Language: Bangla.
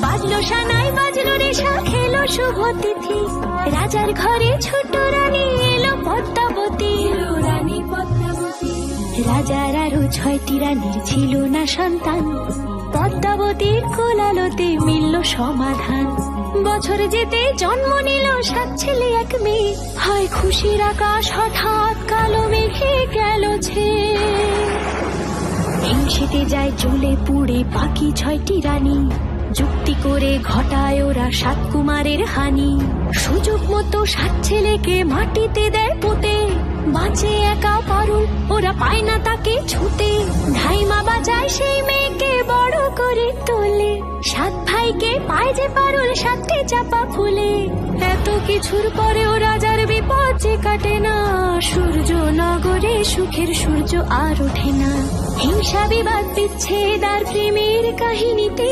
বাজলো সানাই বাজলো রেশা খেলো শুভ তিথি রাজার ঘরে ছোট রানী এলো পদ্মাবতী রাজার আরো 6টি রানীর ছিল না সন্তান পদ্মাবতীর কোলালোতে মিলল সমাধান বছর যেতে জন্ম নিল 7 ছেলে 1 মেয়ে হয় খুশির আকাশ হঠাৎ কালো মেঘে গেল হিংসেতে যায় জ্বলে পুড়ে বাকি 6টি রানী যুক্তি করে ঘটায় ওরা 7 কুমারের হানি সুযোগ মতো 7 ছেলেকে মাটিতে দেয় পুঁতে বাঁচে একা পারুল ওরা পায় না তাকে ছুতে ধাইমা বাজায় সেই মেয়েকে বড় করে তোলে 7 ভাইকে পায় যে পারুল 7টি চাপা ফুলে এত কিছুর পরেও রাজার বিপদ যে কাটে না সূর্য নগরে সুখের সূর্য আর ওঠে না হিংসা বিবাদ বিচ্ছেদ আর প্রেমের কাহিনীতে